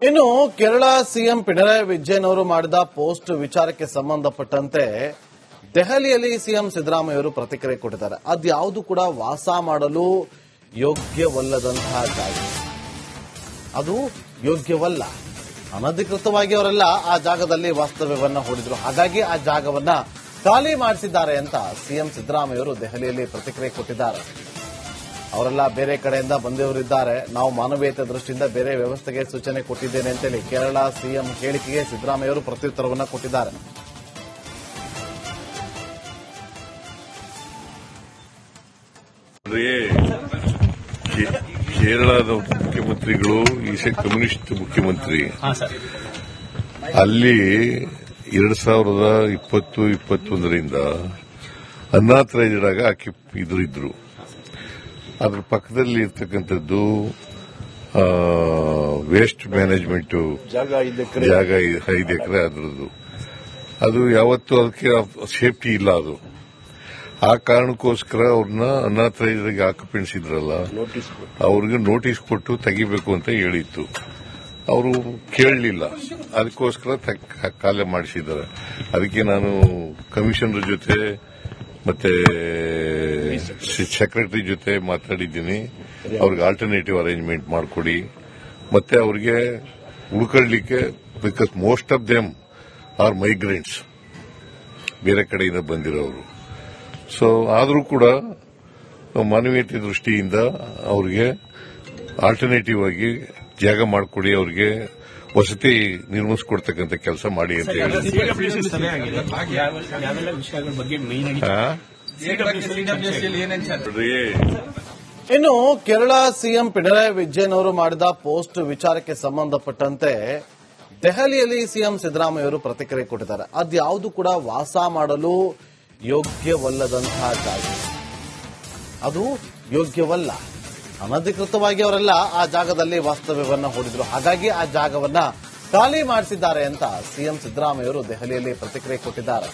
ಇನ್ನು ಕೇರಳ ಸಿಎಂ ಪಿಣರಾಯಿ ವಿಜಯನ್ ಅವರು ಮಾಡಿದ ಪೋಸ್ಟ್ ವಿಚಾರಕ್ಕೆ ಸಂಬಂಧಪಟ್ಟಂತೆ ದೆಹಲಿಯಲ್ಲಿ ಸಿಎಂ ಸಿದ್ದರಾಮಯ್ಯ ಅವರು ಪ್ರತಿಕ್ರಿಯೆ ಕೊಟ್ಟಿದ್ದಾರೆ. ಅದ್ಯಾವುದು ಕೂಡ ವಾಸ ಮಾಡಲು ಯೋಗ್ಯವಲ್ಲದಂತಹ ಜಾಗ, ಅದು ಯೋಗ್ಯವಲ್ಲ. ಅನಧಿಕೃತವಾಗಿ ಅವರೆಲ್ಲ ಆ ಜಾಗದಲ್ಲಿ ವಾಸ್ತವ್ಯವನ್ನ ಹೂಡಿದ್ರು. ಹಾಗಾಗಿ ಆ ಜಾಗವನ್ನ ಖಾಲಿ ಮಾಡಿಸಿದ್ದಾರೆ ಅಂತ ಸಿಎಂ ಸಿದ್ದರಾಮಯ್ಯ ಅವರು ದೆಹಲಿಯಲ್ಲಿ ಪ್ರತಿಕ್ರಿಯೆ ಕೊಟ್ಟಿದ್ದಾರೆ. ಅವರೆಲ್ಲ ಬೇರೆ ಕಡೆಯಿಂದ ಬಂದವರಿದ್ದಾರೆ, ನಾವು ಮಾನವೀಯತೆ ದೃಷ್ಟಿಯಿಂದ ಬೇರೆ ವ್ಯವಸ್ಥೆಗೆ ಸೂಚನೆ ಕೊಟ್ಟಿದ್ದೇನೆ ಅಂತೇಳಿ ಕೇರಳ ಸಿಎಂ ಹೇಳಿಕೆಗೆ ಸಿದ್ದರಾಮಯ್ಯ ಅವರು ಪ್ರತ್ಯುತ್ತರವನ್ನು ಕೊಟ್ಟಿದ್ದಾರೆ. ಕೇರಳದ ಮುಖ್ಯಮಂತ್ರಿಗಳು ಈಶ ಕಮ್ಯುನಿಸ್ಟ್ ಮುಖ್ಯಮಂತ್ರಿ, ಅಲ್ಲಿ 2020-21ರಿಂದ ಅನಾಥರೈಸ್ಡ್ ಆಗಿ ಇದ್ರು. ಅದ್ರ ಪಕ್ಕದಲ್ಲಿ ಇರ್ತಕ್ಕಂಥದ್ದು ವೇಸ್ಟ್ ಮ್ಯಾನೇಜ್ಮೆಂಟ್ ಜಾಗ 5 ಎಕರೆ ಅದರದ್ದು. ಅದು ಯಾವತ್ತೂ ಅದಕ್ಕೆ ಸೇಫ್ಟಿ ಇಲ್ಲ. ಅದು ಆ ಕಾರಣಕ್ಕೋಸ್ಕರ ಅವ್ರನ್ನ ಅನಾಥರೈಸ್ಡ್ ಆಕ್ಯುಪೆಂಟ್ಸ್ ಇದ್ರಲ್ಲ, ಅವ್ರಿಗೆ ನೋಟಿಸ್ ಕೊಟ್ಟು ತೆಗಿಬೇಕು ಅಂತ ಹೇಳಿತ್ತು. ಅವರು ಕೇಳಲಿಲ್ಲ, ಅದಕ್ಕೋಸ್ಕರ ಖಾಲಿ ಮಾಡಿಸಿದ್ದಾರೆ. ಅದಕ್ಕೆ ನಾನು ಕಮಿಷನರ್ ಜೊತೆ ಮತ್ತೆ ಸೆಕ್ರೆಟರಿ ಜೊತೆ ಮಾತಾಡಿದ್ದೀನಿ. ಅವ್ರಿಗೆ ಆಲ್ಟರ್ನೇಟಿವ್ ಅರೇಂಜ್ಮೆಂಟ್ ಮಾಡಿಕೊಡಿ, ಮತ್ತೆ ಅವ್ರಿಗೆ ಉಳ್ಕೊಳ್ಳಿಕ್ಕೆ, because most of them are migrants, ಬೇರೆ ಕಡೆಯಿಂದ ಬಂದಿರೋರು. ಸೊ ಆದರೂ ಕೂಡ ಮಾನವೀಯತೆ ದೃಷ್ಟಿಯಿಂದ ಅವ್ರಿಗೆ ಆಲ್ಟರ್ನೇಟಿವ್ ಆಗಿ ಜಾಗ ಮಾಡಿಕೊಡಿ, ಅವ್ರಿಗೆ ವಸತಿ ನಿರ್ಮಿಸಿಕೊಡ್ತಕ್ಕಂಥ ಕೆಲಸ ಮಾಡಿ ಅಂತ ಹೇಳಿ. ಇನ್ನು ಕೇರಳ ಸಿಎಂ ಪಿಣರಾಯಿ ವಿಜಯನ್ ಅವರು ಮಾಡಿದ ಪೋಸ್ಟ್ ವಿಚಾರಕ್ಕೆ ಸಂಬಂಧಪಟ್ಟಂತೆ ದೆಹಲಿಯಲ್ಲಿ ಸಿಎಂ ಸಿದ್ದರಾಮಯ್ಯ ಅವರು ಪ್ರತಿಕ್ರಿಯೆ ಕೊಟ್ಟಿದ್ದಾರೆ. ಅದ್ಯಾವುದು ಕೂಡ ವಾಸ ಮಾಡಲು ಯೋಗ್ಯವಲ್ಲದಂತಹ ಜಾಗ, ಅದು ಯೋಗ್ಯವಲ್ಲ. ಅನಧಿಕೃತವಾಗಿ ಅವರೆಲ್ಲ ಆ ಜಾಗದಲ್ಲಿ ವಾಸ್ತವ್ಯವನ್ನ ಹೂಡಿದ್ರು. ಹಾಗಾಗಿ ಆ ಜಾಗವನ್ನ ಖಾಲಿ ಮಾಡಿಸಿದ್ದಾರೆ ಅಂತ ಸಿಎಂ ಸಿದ್ದರಾಮಯ್ಯ ಅವರು ದೆಹಲಿಯಲ್ಲಿ ಪ್ರತಿಕ್ರಿಯೆ ಕೊಟ್ಟಿದ್ದಾರೆ.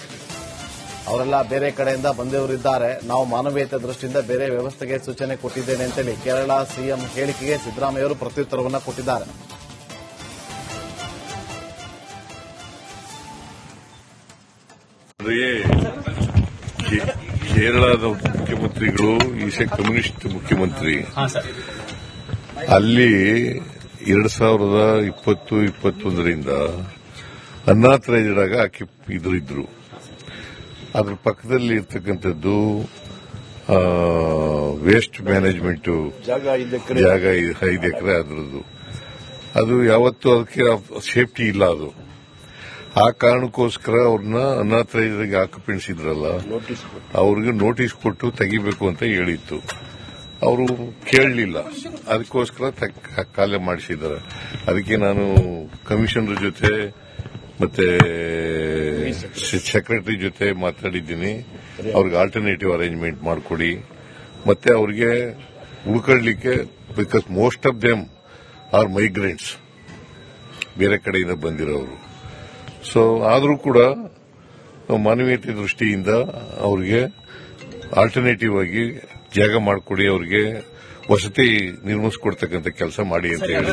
ಅವರೆಲ್ಲ ಬೇರೆ ಕಡೆಯಿಂದ ಬಂದವರಿದ್ದಾರೆ, ನಾವು ಮಾನವೀಯತೆ ದೃಷ್ಟಿಯಿಂದ ಬೇರೆ ವ್ಯವಸ್ಥೆಗೆ ಸೂಚನೆ ಕೊಟ್ಟಿದ್ದೇನೆ ಅಂತೇಳಿ ಕೇರಳ ಸಿಎಂ ಹೇಳಿಕೆಗೆ ಸಿದ್ದರಾಮಯ್ಯ ಅವರು ಪ್ರತ್ಯುತ್ತರವನ್ನು ಕೊಟ್ಟಿದ್ದಾರೆ. ಕೇರಳದ ಮುಖ್ಯಮಂತ್ರಿಗಳು ಈಶ ಕಮ್ಯುನಿಸ್ಟ್ ಮುಖ್ಯಮಂತ್ರಿ, ಅಲ್ಲಿ 2020-21ರಿಂದ ಅನಾಥರೈಸ್ಡ್ ಆಗಿ ಇದ್ರು. ಅದ್ರ ಪಕ್ಕದಲ್ಲಿ ಇರ್ತಕ್ಕಂಥದ್ದು ವೇಸ್ಟ್ ಮ್ಯಾನೇಜ್ಮೆಂಟ್ ಜಾಗ 5 ಎಕರೆ ಅದರದ್ದು. ಅದು ಯಾವತ್ತೂ ಅದಕ್ಕೆ ಸೇಫ್ಟಿ ಇಲ್ಲ. ಅದು ಆ ಕಾರಣಕ್ಕೋಸ್ಕರ ಅವ್ರನ್ನ ಅನಾಥರೈಸ್ಡ್ ಆಕ್ಯುಪೆಂಟ್ಸ್ ಇದ್ರಲ್ಲ, ಅವ್ರಿಗೆ ನೋಟಿಸ್ ಕೊಟ್ಟು ತೆಗಿಬೇಕು ಅಂತ ಹೇಳಿತ್ತು. ಅವರು ಕೇಳಲಿಲ್ಲ, ಅದಕ್ಕೋಸ್ಕರ ಖಾಲಿ ಮಾಡಿಸಿದ್ದಾರೆ. ಅದಕ್ಕೆ ನಾನು ಕಮಿಷನರ್ ಜೊತೆ ಮತ್ತೆ ಸೆಕ್ರೆಟರಿ ಜೊತೆ ಮಾತಾಡಿದ್ದೀನಿ. ಅವ್ರಿಗೆ ಆಲ್ಟರ್ನೇಟಿವ್ ಅರೇಂಜ್ಮೆಂಟ್ ಮಾಡಿಕೊಡಿ, ಮತ್ತೆ ಅವ್ರಿಗೆ ಉಳ್ಕೊಳ್ಳಿಕ್ಕೆ, because most of them are migrants, ಬೇರೆ ಕಡೆಯಿಂದ ಬಂದಿರೋರು. ಸೊ ಆದರೂ ಕೂಡ ಮಾನವೀಯತೆ ದೃಷ್ಟಿಯಿಂದ ಅವ್ರಿಗೆ ಆಲ್ಟರ್ನೇಟಿವ್ ಆಗಿ ಜಾಗ ಮಾಡಿಕೊಡಿ, ಅವ್ರಿಗೆ ವಸತಿ ನಿರ್ಮಿಸಿಕೊಡ್ತಕ್ಕಂಥ ಕೆಲಸ ಮಾಡಿ ಅಂತ ಹೇಳಿ.